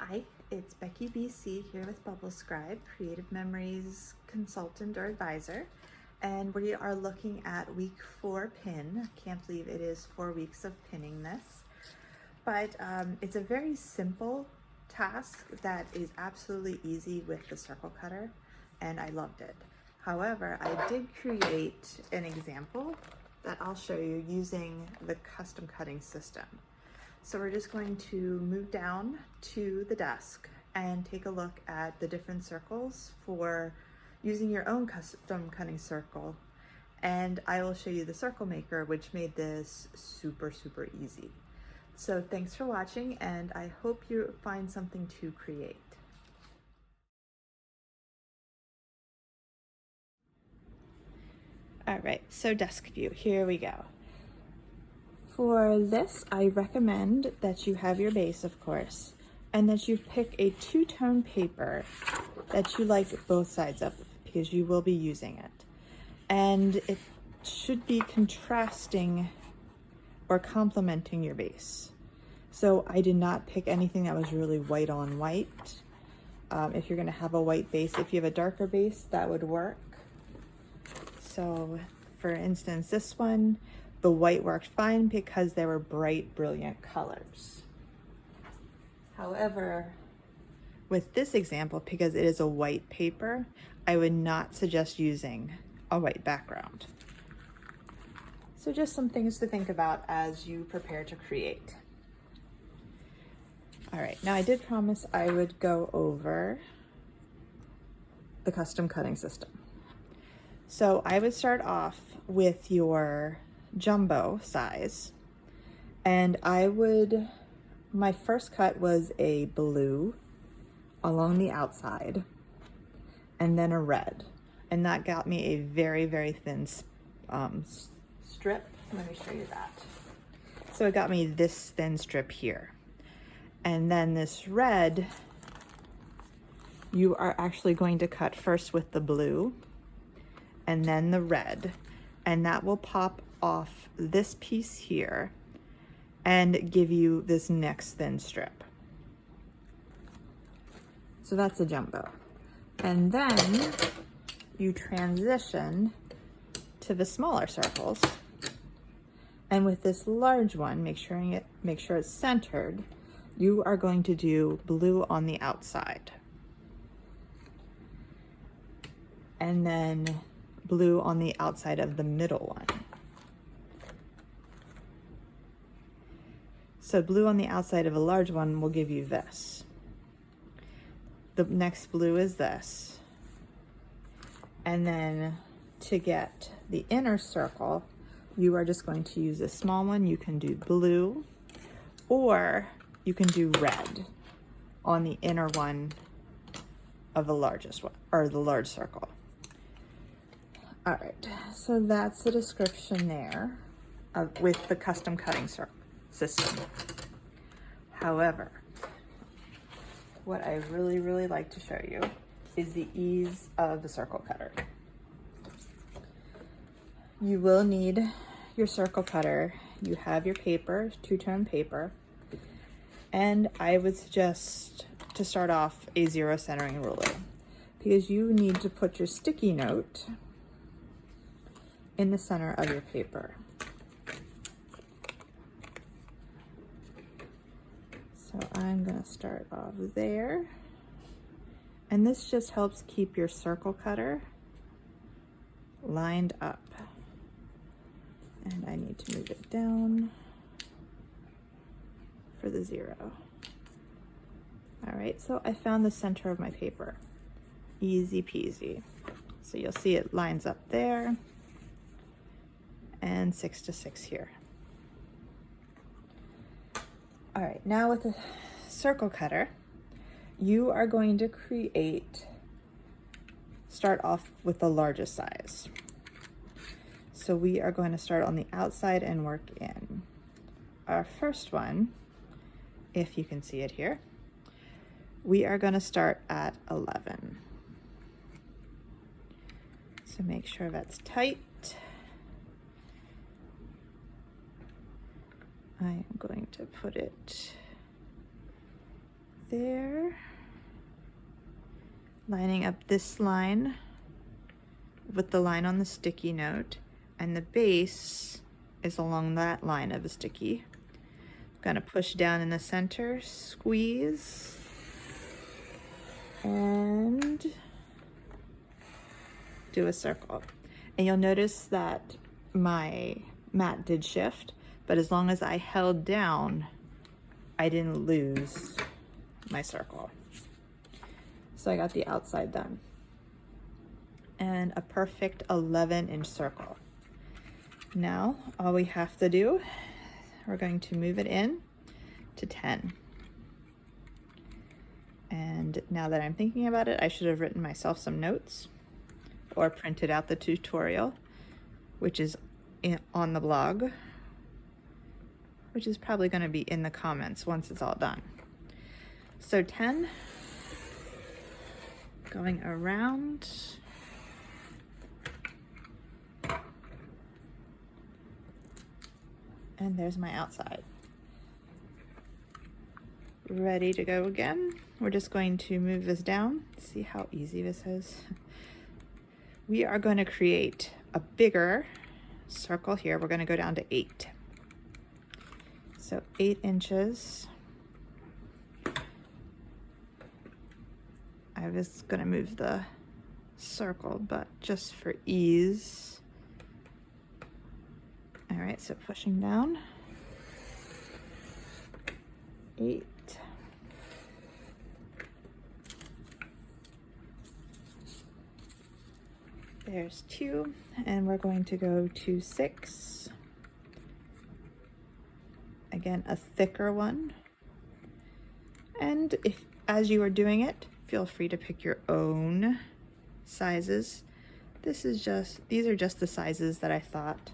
Hi, it's Becky BC here with Bubble Scribe, Creative Memories consultant or advisor, and we are looking at week 4 pin. Can't believe it is 4 weeks of pinning this, but it's a very simple task that is absolutely easy with the circle cutter, and I loved it. However, I did create an example that I'll show you using the custom cutting system. So we're just going to move down to the desk and take a look at the different circles for using your own custom cutting circle. And I will show you the circle maker, which made this super easy. So thanks for watching, and I hope you find something to create. All right, so desk view, here we go. For this, I recommend that you have your base, of course, and that you pick a two-tone paper that you like both sides of, because you will be using it. And it should be contrasting or complementing your base. So I did not pick anything that was really white on white. If you're gonna have a white base, if you have a darker base, that would work. So for instance, this one, the white worked fine because they were bright, brilliant colors. However, with this example, because it is a white paper, I would not suggest using a white background. So just some things to think about as you prepare to create. All right, now I did promise I would go over the custom cutting system. So I would start off with your jumbo size, and my first cut was a blue along the outside and then a red, and that got me a very thin strip. Let me show you that. So it got me this thin strip here, and then this red you are actually going to cut first with the blue and then the red, and that will pop off this piece here and give you this next thin strip. So that's a jumbo. And then you transition to the smaller circles. And with this large one, make sure it's centered, you are going to do blue on the outside. And then blue on the outside of the middle one. So blue on the outside of a large one will give you this. The next blue is this. And then to get the inner circle, you are just going to use a small one. You can do blue, or you can do red on the inner one of the largest one, or the large circle. All right, so that's the description there with the custom cutting system. However, what I really like to show you is the ease of the circle cutter. You will need your circle cutter. You have your paper, two-tone paper, and I would suggest to start off a zero centering ruler, because you need to put your sticky note in the center of your paper. So I'm gonna start off there. And this just helps keep your circle cutter lined up. And I need to move it down for the zero. All right, so I found the center of my paper. Easy peasy. So you'll see it lines up there, and 6 to 6 here. All right, now with the circle cutter, you are going to start off with the largest size. So we are going to start on the outside and work in. Our first one, if you can see it here, we are going to start at 11. So make sure that's tight. I am going to put it there. Lining up this line with the line on the sticky note, and the base is along that line of the sticky. I'm gonna push down in the center, squeeze, and do a circle. And you'll notice that my mat did shift, but as long as I held down, I didn't lose my circle. So I got the outside done. And a perfect 11-inch circle. Now, all we have to do, we're going to move it in to 10. And now that I'm thinking about it, I should have written myself some notes or printed out the tutorial, which is on the blog, which is probably going to be in the comments once it's all done. So 10, going around, and there's my outside. Ready to go again. We're just going to move this down. See how easy this is? We are going to create a bigger circle here. We're going to go down to 8. So 8 inches. I was going to move the circle, but just for ease. All right, so pushing down. 8. There's 2, and we're going to go to 6. Again, a thicker one. And if, as you are doing it, feel free to pick your own sizes. These are just the sizes that I thought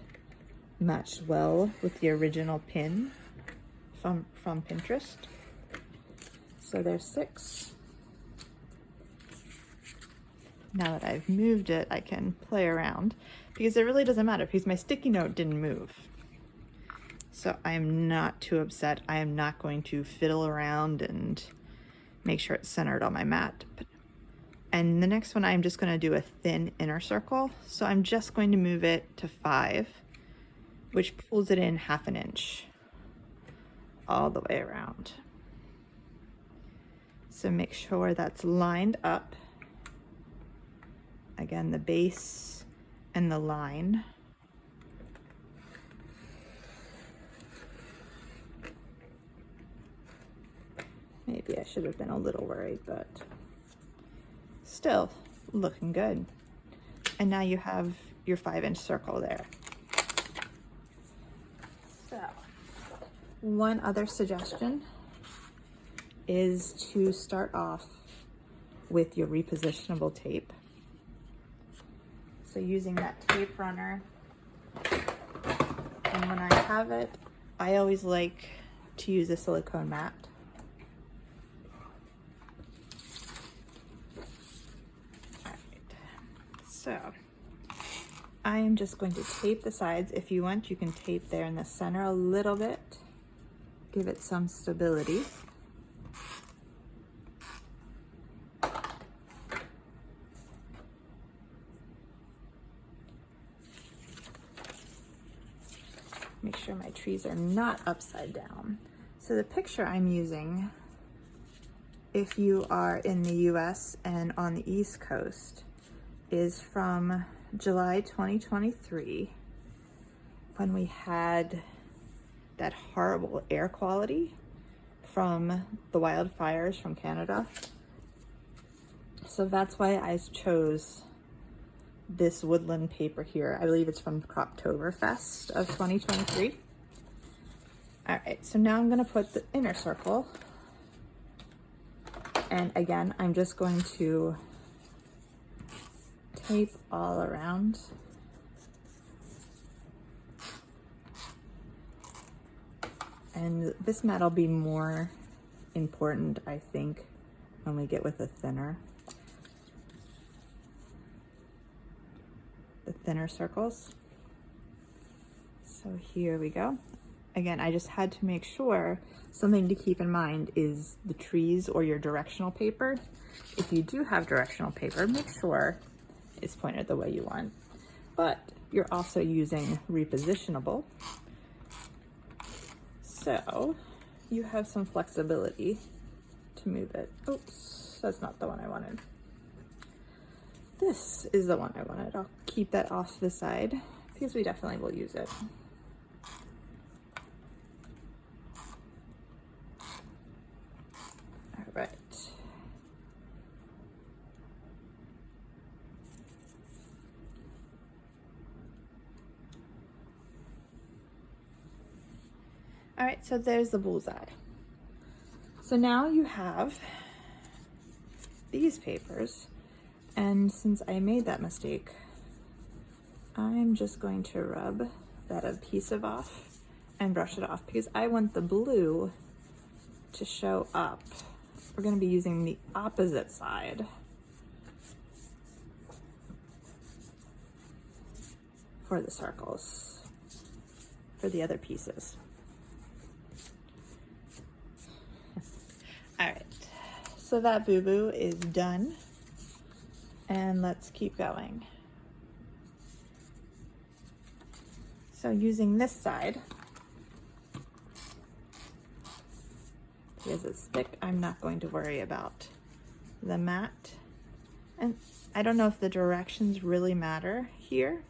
matched well with the original pin from Pinterest. So there's 6. Now that I've moved it, I can play around because it really doesn't matter because my sticky note didn't move. So I'm not too upset. I am not going to fiddle around and make sure it's centered on my mat. And the next one, I'm just going to do a thin inner circle. So I'm just going to move it to 5, which pulls it in 1/2 inch all the way around. So make sure that's lined up. Again, the base and the line. Maybe I should have been a little worried, but still looking good. And now you have your 5-inch circle there. So, one other suggestion is to start off with your repositionable tape. So using that tape runner, and when I have it, I always like to use a silicone mat. All right. So I am just going to tape the sides. If you want, you can tape there in the center a little bit, give it some stability. Make sure my trees are not upside down. So the picture I'm using, if you are in the US and on the East Coast, is from July 2023, when we had that horrible air quality from the wildfires from Canada. So that's why I chose this woodland paper here. I believe it's from Croptoberfest of 2023. All right, so now I'm gonna put the inner circle. And again, I'm just going to tape all around. And this mat will be more important, I think, when we get with the thinner circles. So here we go. Again, I just had to make sure. Something to keep in mind is the trees or your directional paper. If you do have directional paper, make sure it's pointed the way you want. But you're also using repositionable, so you have some flexibility to move it. Oops, that's not the one I wanted. This is the one I wanted. I'll keep that off to the side because we definitely will use it. All right. All right, so there's the bullseye. So now you have these papers, and since I made that mistake, I'm just going to rub that adhesive off and brush it off because I want the blue to show up. We're going to be using the opposite side for the circles, for the other pieces. All right, so that boo-boo is done, and let's keep going. So using this side, because it's thick, I'm not going to worry about the mat. And I don't know if the directions really matter here,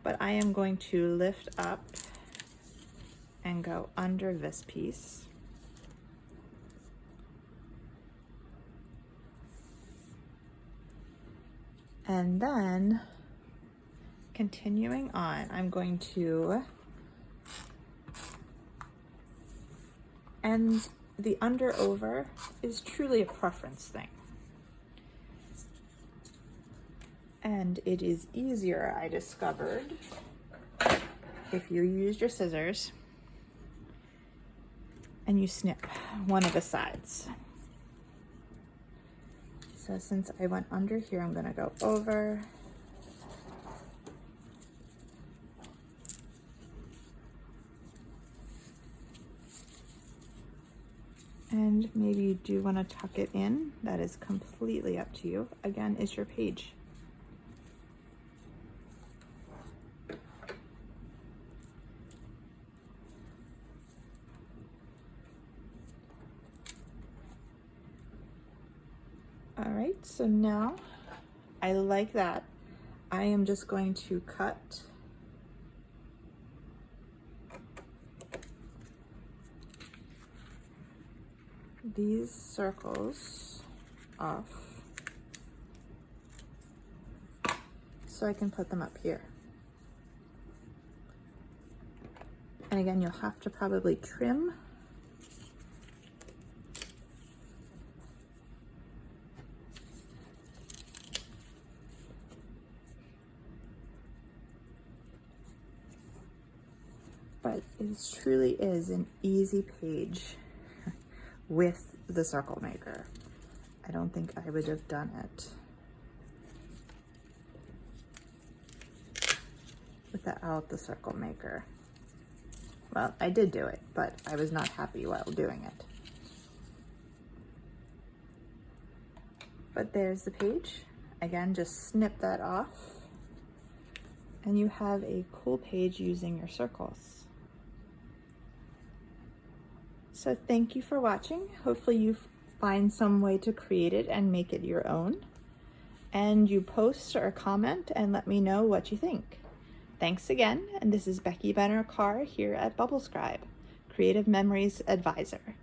but I am going to lift up and go under this piece. And then continuing on, I'm going to, and the under over is truly a preference thing. And it is easier, I discovered, if you use your scissors and you snip one of the sides. So since I went under here, I'm gonna go over. And maybe you do want to tuck it in. That is completely up to you. Again, it's your page. All right, so now I like that. I am just going to cut these circles off so I can put them up here. And again, you'll have to probably trim. But it truly is an easy page with the circle maker. I don't think I would have done it without the circle maker. Well, I did do it, but I was not happy while doing it. But there's the page. Again, just snip that off, and you have a cool page using your circles. So thank you for watching. Hopefully you find some way to create it and make it your own. And you post or comment and let me know what you think. Thanks again, and this is Becky Benner Carr here at Bubblescribe, Creative Memories Advisor.